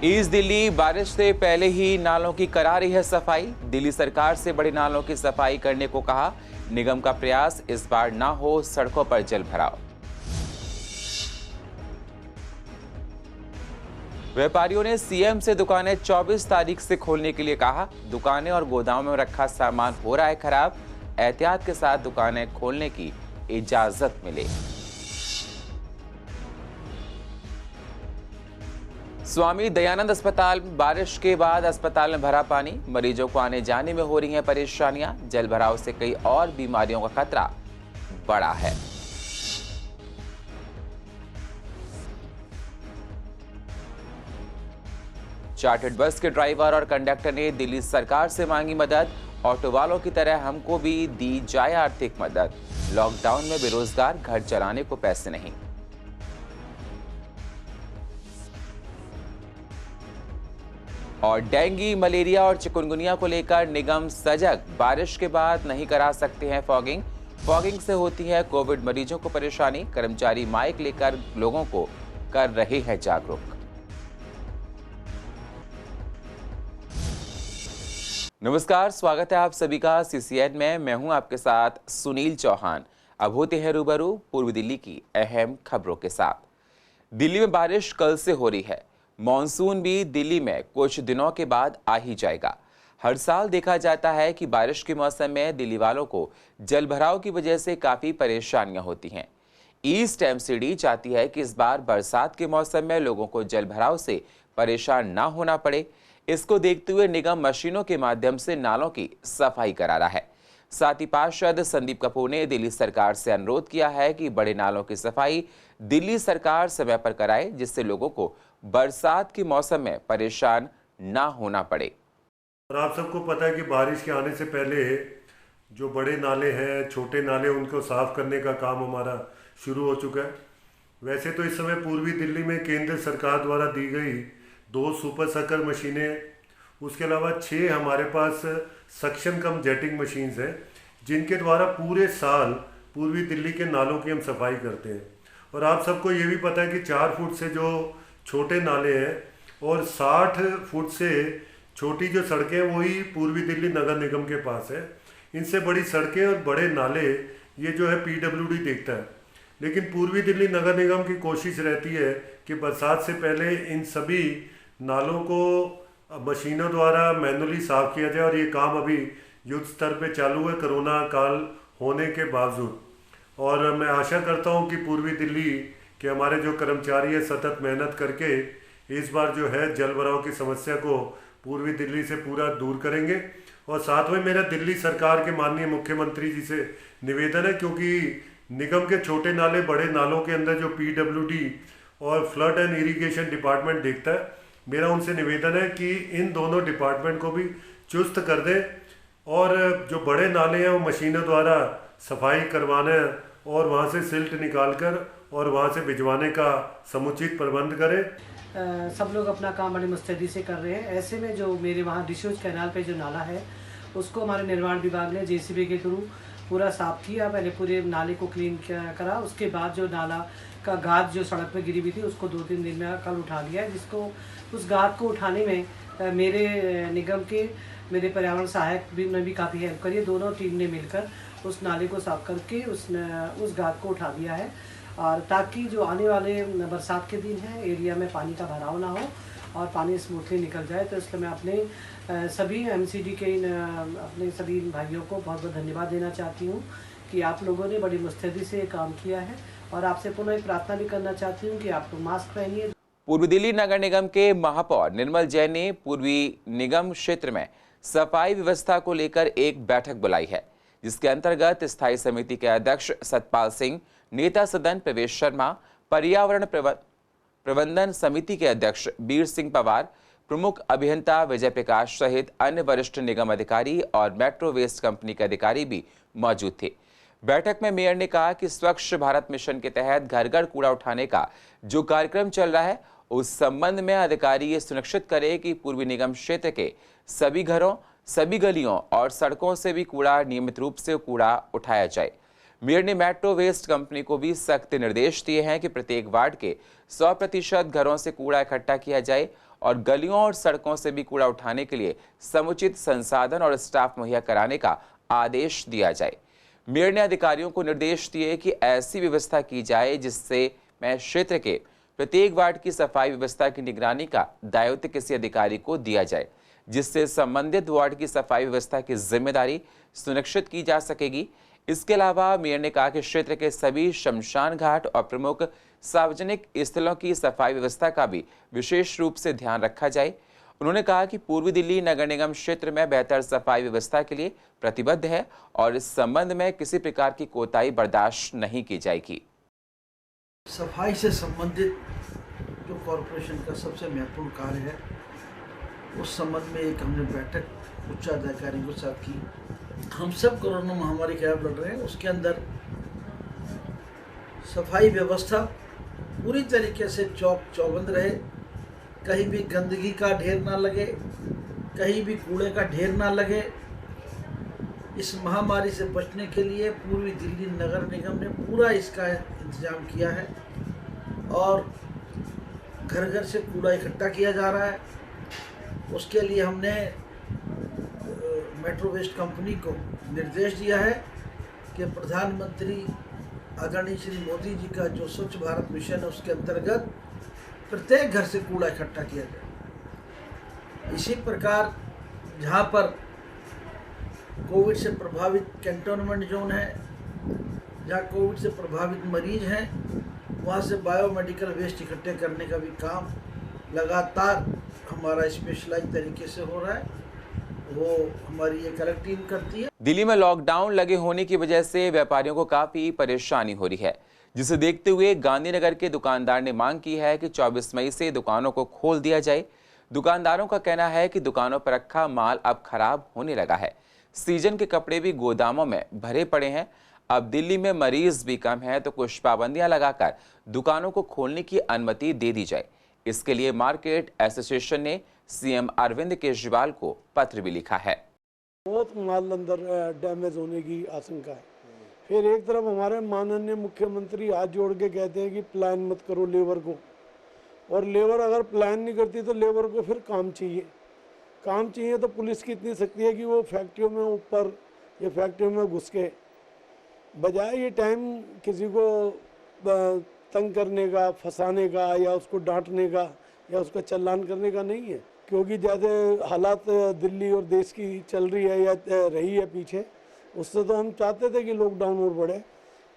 East Delhi बारिश से पहले ही नालों की करा रही है सफाई। दिल्ली सरकार से बड़े नालों की सफाई करने को कहा। निगम का प्रयास इस बार ना हो सड़कों पर जल भराव। व्यापारियों ने सीएम से दुकानें 24 तारीख से खोलने के लिए कहा। दुकानें और गोदामों में रखा सामान हो रहा है खराब। एहतियात के साथ दुकानें खोलने की इजाजत मिले। स्वामी दयानंद अस्पताल में बारिश के बाद अस्पताल में भरा पानी। मरीजों को आने जाने में हो रही हैं परेशानियां। जल भराव से कई और बीमारियों का खतरा बढ़ा है। चार्टर्ड बस के ड्राइवर और कंडक्टर ने दिल्ली सरकार से मांगी मदद। ऑटो वालों की तरह हमको भी दी जाए आर्थिक मदद। लॉकडाउन में बेरोजगार, घर चलाने को पैसे नहीं। और डेंगू, मलेरिया और चिकनगुनिया को लेकर निगम सजग। बारिश के बाद नहीं करा सकते हैं फॉगिंग। फॉगिंग से होती है कोविड मरीजों को परेशानी। कर्मचारी माइक लेकर लोगों को कर रहे हैं जागरूक। नमस्कार, स्वागत है आप सभी का सीसीएन में। मैं हूं आपके साथ सुनील चौहान। अब होते हैं रूबरू पूर्वी दिल्ली की अहम खबरों के साथ। दिल्ली में बारिश कल से हो रही है। मॉनसून भी दिल्ली में कुछ दिनों के बाद आ ही जाएगा। हर साल देखा जाता है कि बारिश के मौसम में दिल्ली वालों को जलभराव की वजह से काफी परेशानियां होती हैं। ईस्ट एमसीडी चाहती है कि इस बार बरसात के मौसम में लोगों को जलभराव से परेशान ना होना पड़े। इसको देखते हुए निगम मशीनों के माध्यम से नालों की सफाई करा रहा है। साथ ही पार्षद संदीप कपूर ने दिल्ली सरकार से अनुरोध किया है कि बड़े नालों की सफाई दिल्ली सरकार समय पर कराए, जिससे लोगों को बरसात के मौसम में परेशान ना होना पड़े। और आप सबको पता है कि बारिश के आने से पहले जो बड़े नाले हैं, छोटे नाले, उनको साफ करने का काम हमारा शुरू हो चुका है। वैसे तो इस समय पूर्वी दिल्ली में केंद्र सरकार द्वारा दी गई 2 सुपर सकर मशीनें, उसके अलावा 6 हमारे पास सक्शन कम जेटिंग मशीन्स हैं, जिनके द्वारा पूरे साल पूर्वी दिल्ली के नालों की हम सफाई करते हैं। और आप सबको ये भी पता है कि 4 फुट से जो छोटे नाले हैं और 60 फुट से छोटी जो सड़कें हैं वही पूर्वी दिल्ली नगर निगम के पास है। इनसे बड़ी सड़कें और बड़े नाले ये जो है पीडब्ल्यूडी देखता है। लेकिन पूर्वी दिल्ली नगर निगम की कोशिश रहती है कि बरसात से पहले इन सभी नालों को मशीनों द्वारा मैनुअली साफ किया जाए, और ये काम अभी युद्ध स्तर पे चालू है कोरोना काल होने के बावजूद। और मैं आशा करता हूँ कि पूर्वी दिल्ली के हमारे जो कर्मचारी है सतत मेहनत करके इस बार जो है जल भराव की समस्या को पूर्वी दिल्ली से पूरा दूर करेंगे। और साथ में मेरा दिल्ली सरकार के माननीय मुख्यमंत्री जी से निवेदन है, क्योंकि निगम के छोटे नाले बड़े नालों के अंदर जो पीडब्ल्यूडी और फ्लड एंड इरिगेशन डिपार्टमेंट देखता है, मेरा उनसे निवेदन है कि इन दोनों डिपार्टमेंट को भी चुस्त कर दें और जो बड़े नाले हैं वो मशीनों द्वारा सफाई करवाना है और वहाँ से सिल्ट निकाल कर और वहाँ से भिजवाने का समुचित प्रबंध करें। सब लोग अपना काम बड़ी मुस्तैदी से कर रहे हैं। ऐसे में जो मेरे वहाँ डिशूज कैनाल पे जो नाला है उसको हमारे निर्माण विभाग ने जेसीबी के थ्रू पूरा साफ किया। पहले पूरे नाले को क्लीन करा, उसके बाद जो नाला का गाद जो सड़क पे गिरी हुई थी उसको 2-3 दिन में कल उठा लिया है। जिसको उस गाद को उठाने में मेरे निगम के मेरे पर्यावरण सहायक भी ने भी काफ़ी हेल्प करी है। दोनों टीम ने मिलकर उस नाले को साफ करके उस गाद को उठा दिया है, और ताकि जो आने वाले बरसात के दिन हैं एरिया में पानी का भराव ना हो और पानी स्मूथली निकल जाए। तो इसलिए मैं अपने सभी एमसीडी के अपने सभी भाइयों को बहुत बहुत धन्यवाद देना चाहती हूँ कि आप लोगों ने बड़ी मुस्तैदी से काम किया है। और आपसे पुनः एक प्रार्थना भी करना चाहती हूँ कि आप लोग मास्क पहनिए। पूर्वी दिल्ली नगर निगम के महापौर निर्मल जैन ने पूर्वी निगम क्षेत्र में सफाई व्यवस्था को लेकर एक बैठक बुलाई है, जिसके अंतर्गत स्थायी समिति के अध्यक्ष सतपाल सिंह, नेता सदन प्रवेश शर्मा, पर्यावरण प्रबंधन समिति के अध्यक्ष बीर सिंह पवार, प्रमुख अभियंता विजय प्रकाश सहित अन्य वरिष्ठ निगम अधिकारी और मेट्रो वेस्ट कंपनी के अधिकारी भी मौजूद थे। बैठक में मेयर ने कहा कि स्वच्छ भारत मिशन के तहत घर घर कूड़ा उठाने का जो कार्यक्रम चल रहा है, उस संबंध में अधिकारी ये सुनिश्चित करे कि पूर्वी निगम क्षेत्र के सभी घरों, सभी गलियों और सड़कों से भी कूड़ा नियमित रूप से कूड़ा उठाया जाए। मेयर ने मेट्रो वेस्ट कंपनी को भी सख्त निर्देश दिए हैं कि प्रत्येक वार्ड के 100% घरों से कूड़ा इकट्ठा किया जाए और गलियों और सड़कों से भी कूड़ा उठाने के लिए समुचित संसाधन और स्टाफ मुहैया कराने का आदेश दिया जाए। मेयर ने अधिकारियों को निर्देश दिए कि ऐसी व्यवस्था की जाए जिससे मैं क्षेत्र के प्रत्येक वार्ड की सफाई व्यवस्था की निगरानी का दायित्व किसी अधिकारी को दिया जाए, जिससे संबंधित वार्ड की सफाई व्यवस्था की जिम्मेदारी सुनिश्चित की जा सकेगी। इसके अलावा मेयर ने कहा कि क्षेत्र के सभी शमशान घाट और प्रमुख सार्वजनिक स्थलों की सफाई व्यवस्था का भी विशेष रूप से ध्यान रखा जाए। उन्होंने कहा कि पूर्वी दिल्ली नगर निगम क्षेत्र में बेहतर सफाई व्यवस्था के लिए प्रतिबद्ध है और इस संबंध में किसी प्रकार की कोताही बर्दाश्त नहीं की जाएगी। सफाई से संबंधित जो कॉरपोरेशन का सबसे महत्वपूर्ण कार्य है, उस संबंध में एक हमने बैठक उच्च अधिकारियों के साथ की। हम सब कोरोना महामारी के खिलाफ लड़ रहे हैं, उसके अंदर सफाई व्यवस्था पूरी तरीके से चौबंद रहे, कहीं भी गंदगी का ढेर ना लगे, कहीं भी कूड़े का ढेर ना लगे। इस महामारी से बचने के लिए पूर्वी दिल्ली नगर निगम ने पूरा इसका इंतजाम किया है और घर घर से कूड़ा इकट्ठा किया जा रहा है। उसके लिए हमने मेट्रो वेस्ट कंपनी को निर्देश दिया है कि प्रधानमंत्री आदरणीय श्री मोदी जी का जो स्वच्छ भारत मिशन है, उसके अंतर्गत प्रत्येक घर से कूड़ा इकट्ठा किया जाए। इसी प्रकार जहाँ पर कोविड से प्रभावित कैंटोनमेंट जोन है, जहाँ कोविड से प्रभावित मरीज हैं, वहाँ से बायोमेडिकल वेस्ट इकट्ठे करने का भी काम लगातार हमारा स्पेशलाइज तरीके से हो रहा है, वो हमारी एक अलग टीम करती है। दिल्ली में लॉकडाउन लगे होने की वजह से व्यापारियों को काफी परेशानी हो रही है, जिसे देखते हुए गांधीनगर के दुकानदार ने मांग की है कि 24 मई से दुकानों को खोल दिया जाए। दुकानदारों का कहना है कि दुकानों पर रखा माल अब खराब होने लगा है, सीजन के कपड़े भी गोदामों में भरे पड़े हैं। अब दिल्ली में मरीज भी कम है तो कुछ पाबंदियां लगाकर दुकानों को खोलने की अनुमति दे दी जाए। इसके लिए मार्केट एसोसिएशन ने सीएम अरविंद केजरीवाल को पत्र भी लिखा है। बहुत माल अंदर डैमेज होने की आशंका है। फिर एक तरफ हमारे माननीय मुख्यमंत्री हाथ जोड़ के कहते हैं कि प्लान मत करो लेबर को, और लेबर अगर प्लान नहीं करती तो लेबर को फिर काम चाहिए तो पुलिस की इतनी शक्ति है कि वो फैक्ट्रियों में ऊपर या फैक्ट्रियों में घुस के, बजाय ये टाइम किसी को तंग करने का, फंसाने का या उसको डांटने का या उसका चालान करने का नहीं है। क्योंकि जैसे हालात दिल्ली और देश की चल रही है या रही है पीछे, उससे तो हम चाहते थे कि लॉकडाउन और बढ़े,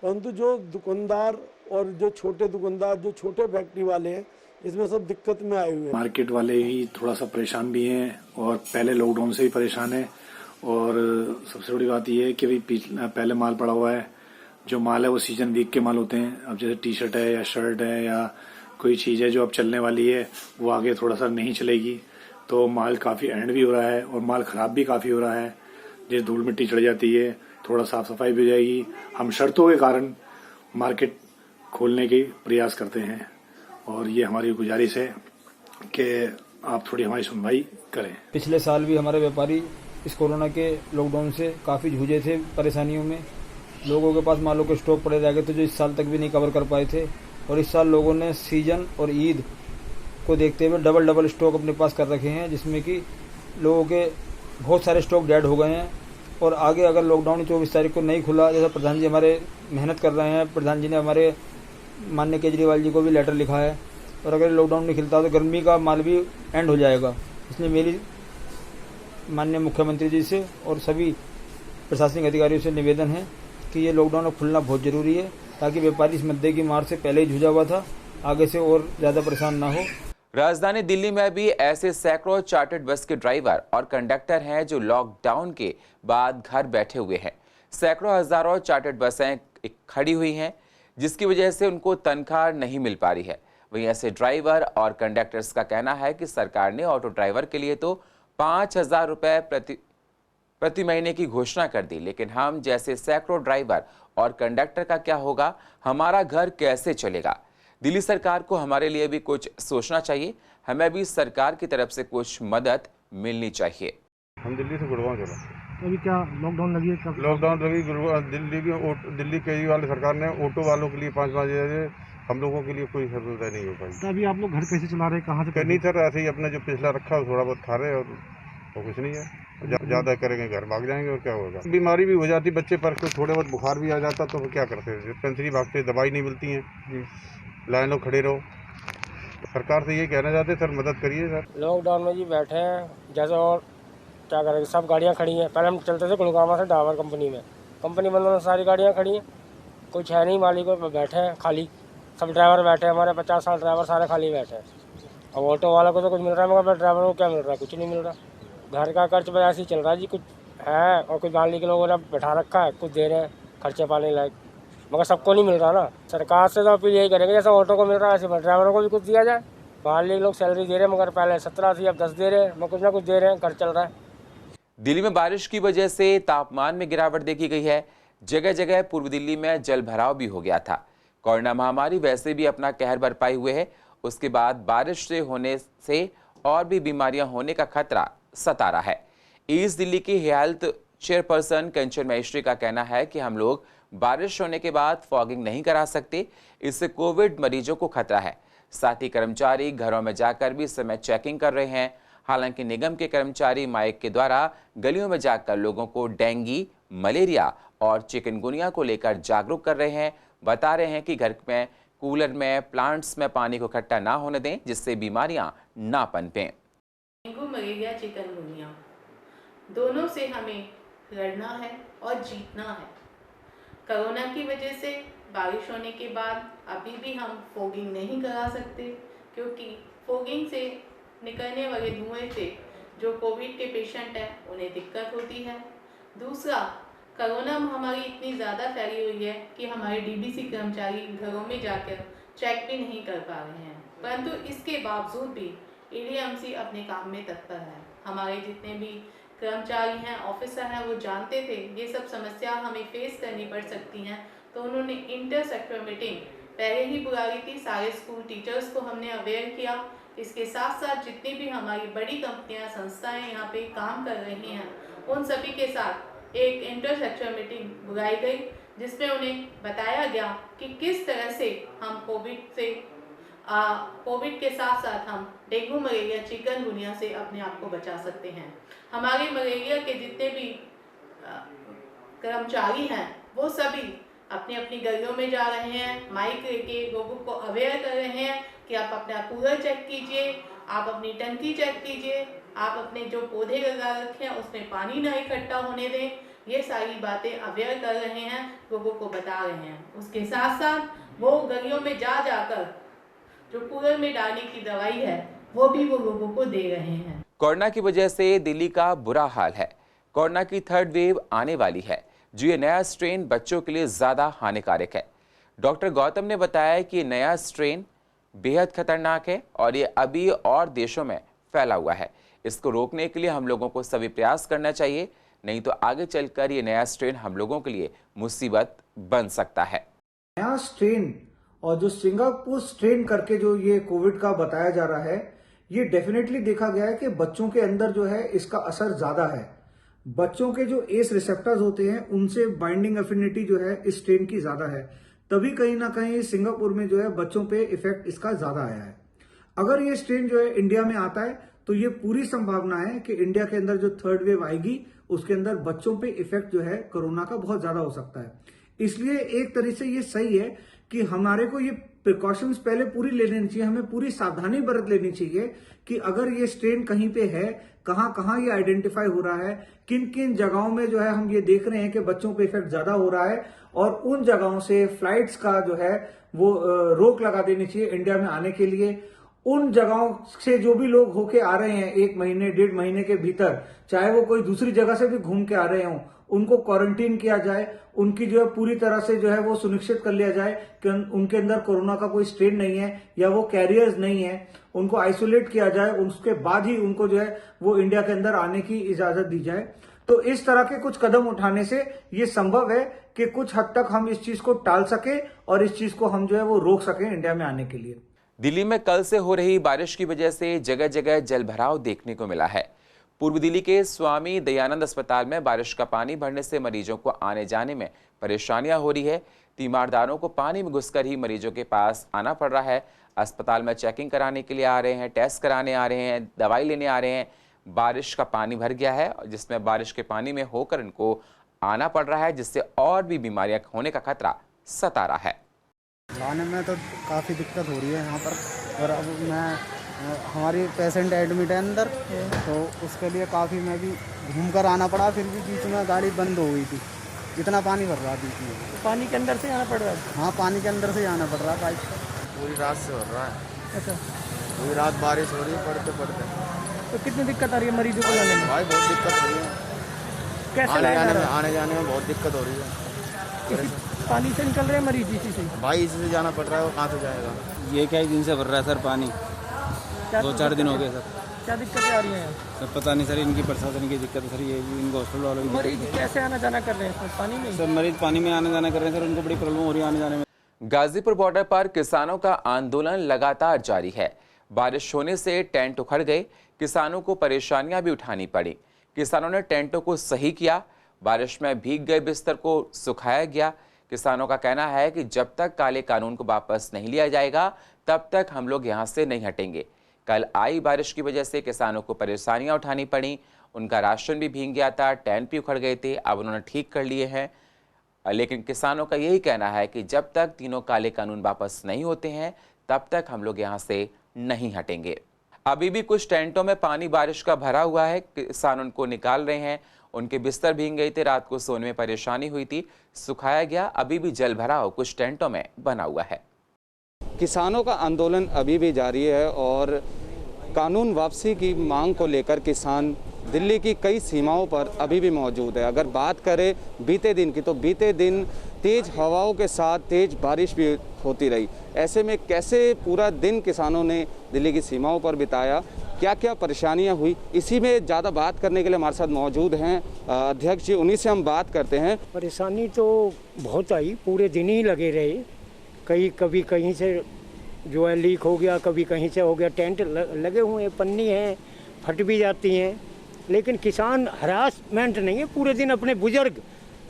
परंतु जो दुकानदार और जो छोटे दुकानदार, जो छोटे फैक्ट्री वाले हैं, इसमें सब दिक्कत में आए हुए हैं। मार्केट वाले ही थोड़ा सा परेशान भी हैं और पहले लॉकडाउन से ही परेशान है। और सबसे बड़ी बात यह है कि भाई पहले माल पड़ा हुआ है, जो माल है वो सीजन वीक के माल होते हैं। अब जैसे टी शर्ट है या शर्ट है या कोई चीज़ है जो अब चलने वाली है, वो आगे थोड़ा सा नहीं चलेगी, तो माल काफ़ी एंड भी हो रहा है और माल ख़राब भी काफ़ी हो रहा है। जैसे धूल मिट्टी चढ़ जाती है, थोड़ा साफ सफाई भी हो जाएगी। हम शर्तों के कारण मार्केट खोलने के प्रयास करते हैं और ये हमारी गुजारिश है कि आप थोड़ी हमारी सुनवाई करें। पिछले साल भी हमारे व्यापारी इस कोरोना के लॉकडाउन से काफ़ी जूझे थे परेशानियों में। लोगों के पास मालों के स्टॉक पड़े रह गए थे जो इस साल तक भी नहीं कवर कर पाए थे, और इस साल लोगों ने सीजन और ईद को देखते हुए डबल स्टॉक अपने पास कर रखे हैं, जिसमें कि लोगों के बहुत सारे स्टॉक डेड हो गए हैं। और आगे अगर लॉकडाउन 24 तारीख को नहीं खुला, जैसा प्रधान जी हमारे मेहनत कर रहे हैं, प्रधान जी ने हमारे माननीय केजरीवाल जी को भी लेटर लिखा है, और अगर लॉकडाउन नहीं खिलता तो गर्मी का माल भी एंड हो जाएगा। इसलिए मेरी माननीय मुख्यमंत्री जी से और सभी प्रशासनिक अधिकारियों से निवेदन है कि ये लॉकडाउन अब खुलना बहुत जरूरी है, ताकि व्यापारी इस मुद्दे की मार से पहले ही जूझा हुआ था, आगे से और ज़्यादा परेशान ना हो। राजधानी दिल्ली में भी ऐसे सैकड़ों चार्टर्ड बस के ड्राइवर और कंडक्टर हैं जो लॉकडाउन के बाद घर बैठे हुए हैं। सैकड़ों हजारों चार्टर्ड बसें खड़ी हुई हैं, जिसकी वजह से उनको तनख्वाह नहीं मिल पा रही है। वहीं ऐसे ड्राइवर और कंडक्टर्स का कहना है कि सरकार ने ऑटो ड्राइवर के लिए तो 5,000 रुपये प्रति महीने की घोषणा कर दी, लेकिन हम जैसे सैकड़ों ड्राइवर और कंडक्टर का क्या होगा, हमारा घर कैसे चलेगा। दिल्ली सरकार को हमारे लिए भी कुछ सोचना चाहिए, हमें भी सरकार की तरफ से कुछ मदद मिलनी चाहिए। हम दिल्ली से गुड़गांव चला। अभी क्या लॉकडाउन लगी है? लॉकडाउन लगी दिल्ली केजरीवाल सरकार ने ऑटो वालों के लिए 5,000 हम लोगों के लिए कोई सुविधा नहीं हो पाई। तो अभी आप लोग घर कैसे चला रहे हैं, कहाँ से? नहीं सर, ऐसे ही अपने जो पिछला रखा है थोड़ा बहुत खा रहे और कुछ नहीं है। ज़्यादा करेंगे घर भाग जाएंगे और क्या होगा। बीमारी भी हो जाती बच्चे पर, तो थोड़े बहुत बुखार भी आ जाता तो क्या करते हैं, डिस्पेंसरी भागते, दवाई नहीं मिलती है, लाइन लो खड़े रहो। तो सरकार से ये कहना चाहते सर, मदद करिए सर। लॉकडाउन में जी बैठे हैं जैसे, और क्या करेंगे, सब गाड़ियाँ खड़ी हैं। पहले हम चलते थे गुड़गांव से डाबर कंपनी में, कंपनी बंद होने सारी गाड़ियाँ खड़ी हैं, कुछ है नहीं, मालिकों पर बैठे हैं खाली, सब ड्राइवर बैठे हैं, हमारे 50 ड्राइवर सारे खाली बैठे हैं। अब ऑटो वाला को तो कुछ मिल रहा है, मगर ड्राइवर को क्या मिल रहा है, कुछ नहीं मिल रहा। घर का खर्च बस ऐसे ही चल रहा है जी, कुछ है और कुछ मान ली के लोगों ने बैठा रखा है, कुछ दे रहे हैं खर्चे पाने लायक, मगर सबको नहीं मिल रहा ना। सरकार से तो अपील यही करेंगे, जैसे ऑटो को मिल रहा है ऐसे ड्राइवरों को भी कुछ दिया जाए। बाहर के लोग सैलरी दे रहे हैं, मगर पहले 17 थी, अब 10 दे रहे हैं, मगर कुछ ना कुछ दे रहे हैं, खर्च चल रहा है। दिल्ली में बारिश की वजह से तापमान में गिरावट देखी गई है। जगह जगह पूर्व दिल्ली में जल भराव भी हो गया था। कोरोना महामारी वैसे भी अपना कहर बरपाई हुए है, उसके बाद बारिश से होने से और भी बीमारियां होने का खतरा सता रहा है। ईस्ट दिल्ली की हेल्थ चेयरपर्सन कंचन महेश्वरी का कहना है कि हम लोग बारिश होने के बाद फॉगिंग नहीं करा सकते, इससे कोविड मरीजों को खतरा है। साथ ही कर्मचारी घरों में जाकर भी समय चेकिंग कर रहे हैं। हालांकि निगम के कर्मचारी माइक के द्वारा गलियों में जाकर लोगों को डेंगू, मलेरिया और चिकनगुनिया को लेकर जागरूक कर रहे हैं। बता रहे हैं कि घर में, कूलर में, प्लांट्स में पानी को इकट्ठा ना होने दें, जिससे बीमारियां ना पनपें। डेंगू, मलेरिया, चिकनगुनिया दोनों से हमें लड़ना है और जीतना है। कोरोना की वजह से बारिश होने के बाद अभी भी हम फोगिंग नहीं करा सकते, क्योंकि फोगिंग से निकलने वाले धुएं से जो कोविड के पेशेंट हैं उन्हें दिक्कत होती है। दूसरा, कोरोना महामारी इतनी ज़्यादा फैली हुई है कि हमारे डीबीसी कर्मचारी घरों में जाकर चेक भी नहीं कर पा रहे हैं, परंतु इसके बावजूद भी एडीएमसी अपने काम में तत्पर है। हमारे जितने भी कर्मचारी हैं, ऑफिसर हैं, वो जानते थे ये सब समस्या हमें फेस करनी पड़ सकती हैं, तो उन्होंने इंटर सेक्टर मीटिंग पहले ही बुला ली थी। सारे स्कूल टीचर्स को हमने अवेयर किया। इसके साथ साथ जितनी भी हमारी बड़ी कंपनियां, संस्थाएं यहाँ पे काम कर रही हैं, उन सभी के साथ एक इंटर सेक्टर मीटिंग बुलाई गई, जिसमें उन्हें बताया गया कि किस तरह से हम कोविड के साथ साथ हम डेंगू, मलेरिया, चिकनगुनिया से अपने आप को बचा सकते हैं। हमारे मलेरिया के जितने भी कर्मचारी हैं वो सभी अपनी अपनी गलियों में जा रहे हैं, माइक लेके लोगों को अवेयर कर रहे हैं कि आप अपना कूलर चेक कीजिए, आप अपनी टंकी चेक कीजिए, आप अपने जो पौधे लगा रखे हैं उसमें पानी ना इकट्ठा होने दें। ये सारी बातें अवेयर कर रहे हैं, लोगों को बता रहे हैं। उसके साथ साथ वो गलियों में जाकर जो कूलर में डालने की दवाई है वो भी वो लोगों को दे रहे हैं। कोरोना की वजह से दिल्ली का बुरा हाल है। कोरोना की थर्ड वेव आने वाली है, जो ये नया स्ट्रेन बच्चों के लिए ज्यादा हानिकारक है। डॉक्टर गौतम ने बताया कि नया स्ट्रेन बेहद खतरनाक है और ये अभी और देशों में फैला हुआ है। इसको रोकने के लिए हम लोगों को सभी प्रयास करना चाहिए, नहीं तो आगे चलकर ये नया स्ट्रेन हम लोगों के लिए मुसीबत बन सकता है। नया स्ट्रेन और जो सिंगापुर स्ट्रेन करके जो ये कोविड का बताया जा रहा है, ये डेफिनेटली देखा गया है कि बच्चों के अंदर जो है इसका असर ज्यादा है। बच्चों के जो एस रिसेप्टर्स होते हैं उनसे बाइंडिंग एफिनिटी जो है इस स्ट्रेन की ज्यादा है, तभी कहीं ना कहीं सिंगापुर में जो है बच्चों पे इफेक्ट इसका ज्यादा आया है। अगर ये स्ट्रेन जो है इंडिया में आता है तो ये पूरी संभावना है कि इंडिया के अंदर जो थर्ड वेव आएगी उसके अंदर बच्चों पे इफेक्ट जो है कोरोना का बहुत ज्यादा हो सकता है। इसलिए एक तरह से ये सही है कि हमारे को ये प्रिकॉशंस पहले पूरी ले लेनी चाहिए, हमें पूरी सावधानी बरत लेनी चाहिए कि अगर ये स्ट्रेन कहीं पे है, कहां कहां ये आइडेंटिफाई हो रहा है, किन किन जगहों में जो है हम ये देख रहे हैं कि बच्चों पे इफेक्ट ज्यादा हो रहा है, और उन जगहों से फ्लाइट्स का जो है वो रोक लगा देनी चाहिए इंडिया में आने के लिए। उन जगहों से जो भी लोग होके आ रहे हैं 1 महीने 1.5 महीने के भीतर, चाहे वो कोई दूसरी जगह से भी घूम के आ रहे हों, उनको क्वारंटीन किया जाए, उनकी जो है पूरी तरह से जो है वो सुनिश्चित कर लिया जाए कि उनके अंदर कोरोना का कोई स्ट्रेन नहीं है या वो कैरियर्स नहीं है, उनको आइसोलेट किया जाए, उसके बाद ही उनको जो है वो इंडिया के अंदर आने की इजाजत दी जाए। तो इस तरह के कुछ कदम उठाने से ये संभव है कि कुछ हद तक हम इस चीज को टाल सके और इस चीज को हम जो है वो रोक सके इंडिया में आने के लिए। दिल्ली में कल से हो रही बारिश की वजह से जगह जगह जलभराव देखने को मिला है। पूर्व दिल्ली के स्वामी दयानंद अस्पताल में बारिश का पानी भरने से मरीजों को आने जाने में परेशानियां हो रही है। तीमारदारों को पानी में घुसकर ही मरीजों के पास आना पड़ रहा है। अस्पताल में चेकिंग कराने के लिए आ रहे हैं, टेस्ट कराने आ रहे हैं, दवाई लेने आ रहे हैं। बारिश का पानी भर गया है, जिसमें बारिश के पानी में होकर इनको आना पड़ रहा है, जिससे और भी बीमारियां होने का खतरा सता रहा है। लाने में तो काफ़ी दिक्कत हो रही है यहाँ पर, और अब हमारी पेशेंट एडमिट है अंदर, तो उसके लिए काफ़ी मैं भी घूम कर आना पड़ा। फिर भी बीच में गाड़ी बंद हो गई थी, इतना पानी भर रहा बीच में। पानी के अंदर से आना पड़ रहा है? हाँ, पानी के अंदर से आना पड़ रहा पाइप से। पूरी रात से भर रहा है। अच्छा, पूरी रात बारिश हो रही है पढ़ते पढ़ते। तो कितनी दिक्कत आ रही है मरीजों को लाने में? भाई बहुत दिक्कत हो रही है, कैसे आने जाने में बहुत दिक्कत हो रही है। पानी से निकल रहे हैं मरीज इसी से? भाई इसी से जाना पड़ रहा है, वो कहाँ से जाएगा। ये कई दिन से भर रहा है सर पानी, 2-4 दिन हो गए सर। क्या दिक्कतें आ रही हैं सर पता नहीं सर, इनकी प्रशासन की दिक्कत है सर, ये इनको हॉस्पिटल वालों की। मरीज कैसे आना जाना कर रहे हैं पानी में? सर मरीज पानी में आना जाना कर रहे हैं सर, उनको बड़ी प्रॉब्लम हो रही है आने जाने में। गाजीपुर बॉर्डर पर किसानों का आंदोलन लगातार जारी है। बारिश होने से टेंट उखड़ गए, किसानों को परेशानियां भी उठानी पड़ी। किसानों ने टेंटों को सही किया, बारिश में भीग गए बिस्तर को सुखाया गया। किसानों का कहना है कि जब तक काले कानून को वापस नहीं लिया जाएगा तब तक हम लोग यहां से नहीं हटेंगे। कल आई बारिश की वजह से किसानों को परेशानियां उठानी पड़ी, उनका राशन भी भीग गया था, टेंट भी उखड़ गए थे, अब उन्होंने ठीक कर लिए हैं। लेकिन किसानों का यही कहना है कि जब तक तीनों काले कानून वापस नहीं होते हैं तब तक हम लोग यहाँ से नहीं हटेंगे। अभी भी कुछ टेंटों में पानी बारिश का भरा हुआ है, किसान उनको निकाल रहे हैं। उनके बिस्तर भीग गए थे, रात को सोने में परेशानी हुई थी, सुखाया गया। अभी भी जल भराव कुछ टेंटों में बना हुआ है। किसानों का आंदोलन अभी भी जारी है और कानून वापसी की मांग को लेकर किसान दिल्ली की कई सीमाओं पर अभी भी मौजूद है। अगर बात करें बीते दिन की, तो बीते दिन तेज़ हवाओं के साथ तेज़ बारिश भी होती रही। ऐसे में कैसे पूरा दिन किसानों ने दिल्ली की सीमाओं पर बिताया, क्या क्या परेशानियां हुई, इसी में ज़्यादा बात करने के लिए हमारे साथ मौजूद हैं अध्यक्ष जी, उन्हीं से हम बात करते हैं। परेशानी तो बहुत आई, पूरे दिन ही लगे रहे। कभी कहीं से जो है लीक हो गया, कभी कहीं से हो गया। टेंट लगे हुए हैं, पन्नी हैं, फट भी जाती हैं। लेकिन किसान हरासमेंट नहीं है। पूरे दिन अपने बुजुर्ग,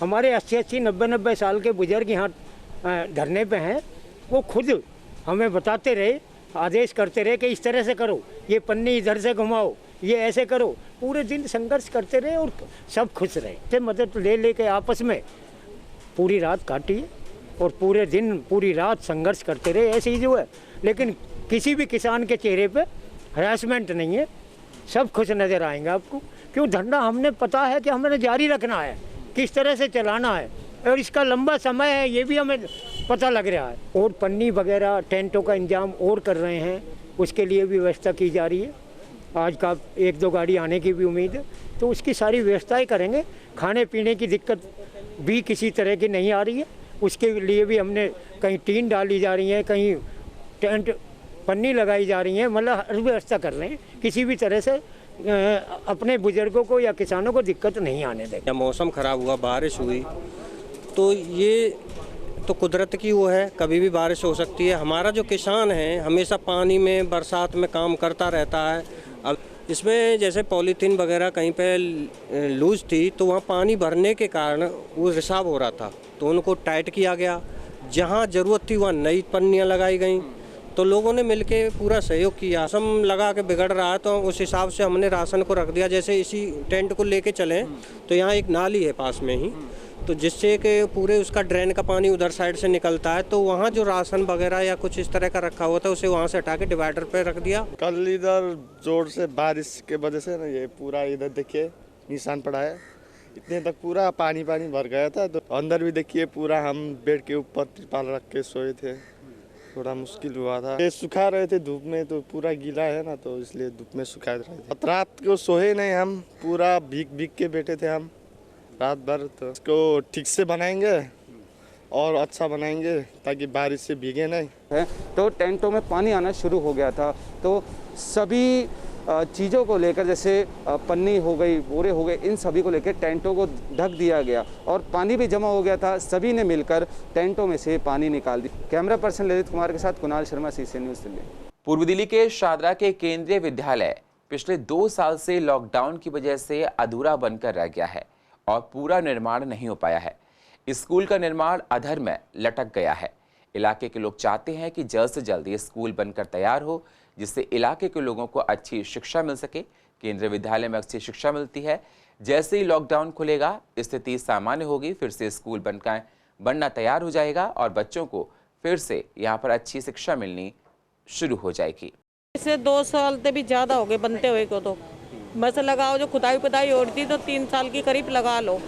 हमारे 80-80, 90-90 साल के बुजुर्ग यहाँ धरने पे हैं, वो खुद हमें बताते रहे, आदेश करते रहे कि इस तरह से करो, ये पन्नी इधर से घुमाओ, ये ऐसे करो। पूरे दिन संघर्ष करते रहे और सब खुश रहे। से मदद ले के आपस में पूरी रात काटी और पूरे दिन पूरी रात संघर्ष करते रहे, ऐसे ही जो है। लेकिन किसी भी किसान के चेहरे पे हरासमेंट नहीं है, सब खुश नज़र आएंगे आपको। क्यों धरना हमने पता है कि हमें जारी रखना है, किस तरह से चलाना है, और इसका लंबा समय है ये भी हमें पता लग रहा है। और पन्नी वगैरह टेंटों का इंतजाम और कर रहे हैं, उसके लिए भी व्यवस्था की जा रही है। आज का 1-2 गाड़ी आने की भी उम्मीद है, तो उसकी सारी व्यवस्थाएं करेंगे। खाने पीने की दिक्कत भी किसी तरह की नहीं आ रही है, उसके लिए भी हमने कहीं टीन डाली जा रही है, कहीं टेंट पन्नी लगाई जा रही है, मतलब हर व्यवस्था कर रहे हैं। किसी भी तरह से अपने बुजुर्गों को या किसानों को दिक्कत नहीं आने देंगे। मौसम ख़राब हुआ, बारिश हुई, तो ये तो कुदरत की वो है, कभी भी बारिश हो सकती है। हमारा जो किसान है हमेशा पानी में, बरसात में काम करता रहता है। अब इसमें जैसे पॉलीथीन वगैरह कहीं पे लूज थी, तो वहाँ पानी भरने के कारण वो रिसाव हो रहा था, तो उनको टाइट किया गया। जहाँ ज़रूरत थी वहाँ नई पन्नियाँ लगाई गई, तो लोगों ने मिलके पूरा सहयोग किया। मौसम लगा के बिगड़ रहा है, तो उस हिसाब से हमने राशन को रख दिया। जैसे इसी टेंट को लेके चलें तो यहाँ एक नाली है पास में ही, तो जिससे कि पूरे उसका ड्रेन का पानी उधर साइड से निकलता है, तो वहाँ जो राशन वगैरह या कुछ इस तरह का रखा हुआ था उसे वहाँ से हटा के डिवाइडर पे रख दिया। कल इधर जोर से बारिश के वजह से ना ये पूरा इधर देखिए निशान पड़ा है, इतने तक पूरा पानी भर गया था। तो अंदर भी देखिए पूरा हम बेड के ऊपर तिरपाल रख के सोए थे, थोड़ा मुश्किल हुआ था। ये सुखा रहे थे धूप में, तो पूरा गीला है ना, तो इसलिए धूप में सुखा रहे थे। रात को सोए नहीं हम, पूरा भीग के बैठे थे हम रात भर। तो इसको ठीक से बनाएंगे और अच्छा बनाएंगे ताकि बारिश से भीगे नहीं। तो टेंटों में पानी आना शुरू हो गया था, तो सभी चीज़ों को लेकर, जैसे पन्नी हो गई, बोरे हो गए, इन सभी को लेकर टेंटों को ढक दिया गया और पानी भी जमा हो गया था। सभी ने मिलकर टेंटों में से पानी निकाल दिया। कैमरा पर्सन ललित कुमार के साथ कुणाल शर्मा, CCN न्यूज़ दिल्ली। पूर्व दिल्ली के शादरा के केंद्रीय विद्यालय पिछले 2 साल से लॉकडाउन की वजह से अधूरा बनकर रह गया है और पूरा निर्माण नहीं हो पाया है। स्कूल का निर्माण अधर में लटक गया है। इलाके के लोग चाहते हैं कि जल्द से जल्द ये स्कूल बनकर तैयार हो, जिससे इलाके के लोगों को अच्छी शिक्षा मिल सके। केंद्रीय विद्यालय में अच्छी शिक्षा मिलती है। जैसे ही लॉकडाउन खुलेगा, स्थिति सामान्य होगी, फिर से स्कूल बनना तैयार हो जाएगा और बच्चों को फिर से यहाँ पर अच्छी शिक्षा मिलनी शुरू हो जाएगी। इसे 2 साल से भी ज़्यादा हो गए बनते हुए को, तो बस लगाओ जो खुदाई पुदाई हो रही थी तो 3 साल की करीब लगा लो।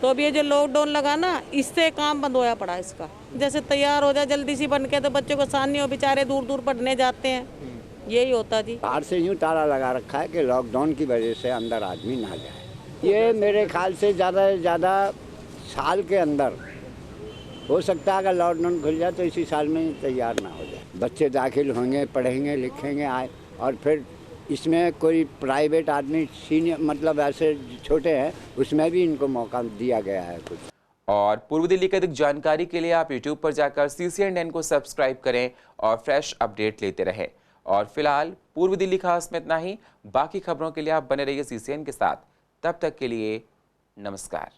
तो अब ये जो लॉकडाउन लगा ना, इससे काम बंद होया पड़ा इसका। जैसे तैयार हो जाए जल्दी सी बन के तो बच्चों को आसानी हो, बेचारे दूर दूर पढ़ने जाते हैं, यही होता जी। बाहर से यूँ ताला लगा रखा है कि लॉकडाउन की वजह से अंदर आदमी ना जाए। ये मेरे ख्याल से ज़्यादा से ज़्यादा साल के अंदर हो सकता है। अगर लॉकडाउन खुल जाए तो इसी साल में ही तैयार ना हो जाए। बच्चे दाखिल होंगे, पढ़ेंगे, लिखेंगे आए, और फिर इसमें कोई प्राइवेट आदमी सीनियर मतलब ऐसे छोटे हैं, उसमें भी इनको मौका दिया गया है कुछ। और पूर्व दिल्ली की अधिक जानकारी के लिए आप YouTube पर जाकर CCNN को सब्सक्राइब करें और फ्रेश अपडेट लेते रहें। और फिलहाल पूर्व दिल्ली खास में इतना ही। बाकी खबरों के लिए आप बने रहिए CCN के साथ। तब तक के लिए नमस्कार।